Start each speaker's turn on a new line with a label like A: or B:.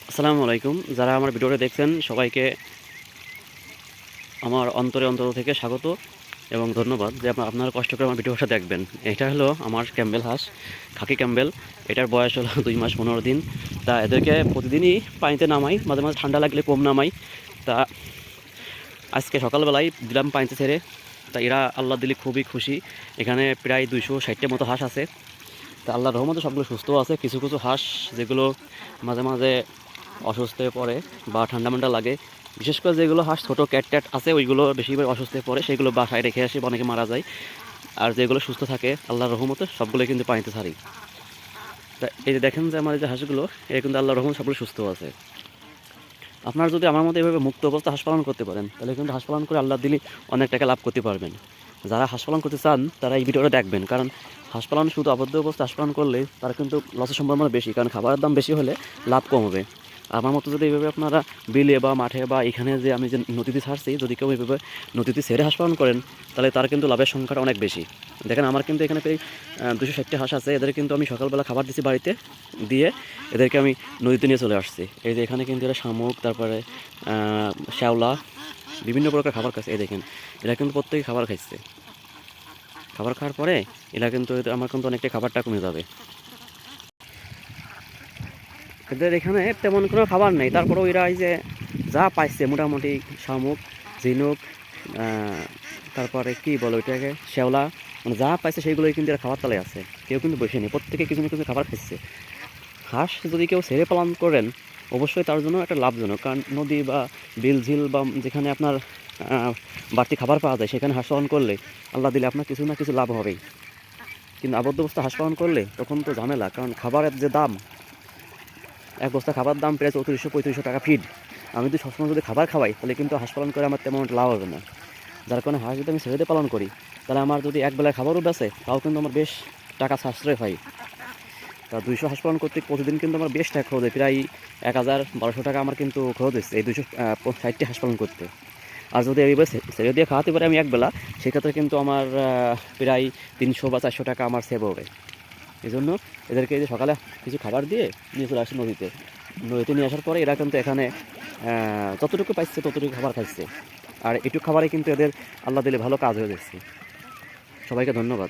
A: আসসালামু আলাইকুম। যারা আমার ভিডিওটা দেখছেন সবাইকে আমার অন্তর থেকে স্বাগত এবং ধন্যবাদ যে আপনারা কষ্ট করে আমার ভিডিওটা দেখবেন। এটা হলো আমার ক্যাম্বেল হাঁস, খাকি ক্যাম্বেল। এটার বয়স হলো 2 মাস 15 দিন। তা এদেরকে প্রতিদিনই পানিতে নামাই, মাঝে মাঝে ঠান্ডা লাগলে কম নামাই। তা আজকে সকালবেলায় দিলাম পানিতে ছেড়ে। তা এরা আল্লাহ দিলে খুবই খুশি। এখানে প্রায় 260টার মতো হাঁস আছে। তা আল্লাহর রহমতে সবগুলো সুস্থ আছে। কিছু কিছু হাঁস যেগুলো মাঝে মাঝে অসুস্থ হয়ে পড়ে বা ঠান্ডা মান্ডা লাগে, বিশেষ করে যেগুলো হাঁস ছোটো ক্যাট ট্যাট আছে ওইগুলো বেশিরভাগ অসুস্থ হয়ে পড়ে, সেগুলো বাসায় রেখে আসি বা অনেকে মারা যায়। আর যেগুলো সুস্থ থাকে আল্লাহর রহমতে সবগুলো কিন্তু পানিতে ছাড়ি। তা এই যে দেখেন যে আমার এই যে হাঁসগুলো, এটা কিন্তু আল্লাহর রহমতে সবগুলো সুস্থ আছে। আপনারা যদি আমার মতো এভাবে মুক্ত অবস্থা হাঁস পালন করতে পারেন তাহলে কিন্তু হাঁস পালন করে আল্লাহ দিলে অনেক টাকা লাভ করতে পারবেন। যারা হাঁস পালন করতে চান তারা এই ভিডিওটা দেখবেন, কারণ হাঁস পালন শুধু আবদ্ধ অবস্থা হাঁস পালন করলে তার কিন্তু লসের সম্ভাবনা বেশি, কারণ খাবারের দাম বেশি হলে লাভ কম হবে। আমার মতো যদি এইভাবে আপনারা বিলে বা মাঠে বা এখানে যে আমি যে নদীতে ছাড়ছি, যদি কেউ এইভাবে নদীতে ছেড়ে হাঁস পালন করেন তাহলে তার কিন্তু লাভের সংখ্যাটা অনেক বেশি। দেখেন আমার কিন্তু এখানে প্রায় 260টা হাঁস আছে। এদের কিন্তু আমি সকালবেলা খাবার দিচ্ছি বাড়িতে, দিয়ে এদেরকে আমি নদীতে নিয়ে চলে আসছি। এই যে এখানে কিন্তু এরা শামুক, তারপরে শ্যাওলা, বিভিন্ন প্রকার খাবার খাচ্ছে। এই দেখেন এরা কিন্তু প্রত্যেকে খাবার খাচ্ছে। খাবার খাওয়ার পরে এরা কিন্তু আমার কিন্তু অনেকটা খাবারটা কমে যাবে। এদের এখানে তেমন কোনো খাবার নেই, তারপরেও এরা এই যে যা পাইছে মোটামুটি শামুক, ঝিনুক, তারপরে কি বলো ওইটাকে, শ্যাওলা, মানে যা পাইছে সেইগুলোই কিন্তু এরা খাবার তলায় আছে। কেউ কিন্তু বসে নেই, প্রত্যেকে কিছু না কিছু খাবার খাচ্ছে। হাঁস যদি কেউ ছেড়ে পালন করেন অবশ্যই তার জন্য একটা লাভজনক, কারণ নদী বা বিল ঝিল বা যেখানে আপনার বাড়তি খাবার পাওয়া যায় সেখানে হাঁস পালন করলে আল্লাহ দিলে আপনার কিছু না কিছু লাভ হবেই। কিন্তু আবদ্ধ অবস্থা হাঁস পালন করলে তখন তো ঝামেলা, কারণ খাবারের যে দাম, এক বস্তা খাবার দাম প্রায় 3400-3500 টাকা ফিড। আমি যদি সবসময় যদি খাবার খাওয়াই তাহলে কিন্তু হাঁস পালন করে আমার তেমন লাভ হবে না। যার কারণে হাঁস যদি আমি ছেড়ে দিয়ে পালন করি তাহলে আমার যদি এক বেলায় খাবারও বেঁচে তাও কিন্তু আমার বেশ টাকা সাশ্রয় হয়। তা 200 হাঁস পালন করতে প্রতিদিন কিন্তু আমার বেশ টাকা খরচ হয়, প্রায় 1000-1200 টাকা আমার কিন্তু খরচ হচ্ছে এই 260টি হাঁস পালন করতে। আর যদি এইভাবে ছেড়ে দিয়ে খাওয়াতে পারি আমি একবেলা, সেক্ষেত্রে কিন্তু আমার প্রায় 300 বা 400 টাকা আমার সেভ হবে। এই জন্য এদেরকে যে সকালে কিছু খাবার দিয়ে নিয়ে চলে আসে নদীতে। নদীতে নিয়ে আসার পরে এরা কিন্তু এখানে যতটুকু পাইছে ততটুকু খাবার খাচ্ছে। আর এটুকু খাবারে কিন্তু এদের আল্লাহ দিলে ভালো কাজ হয়ে যাচ্ছে। সবাইকে ধন্যবাদ।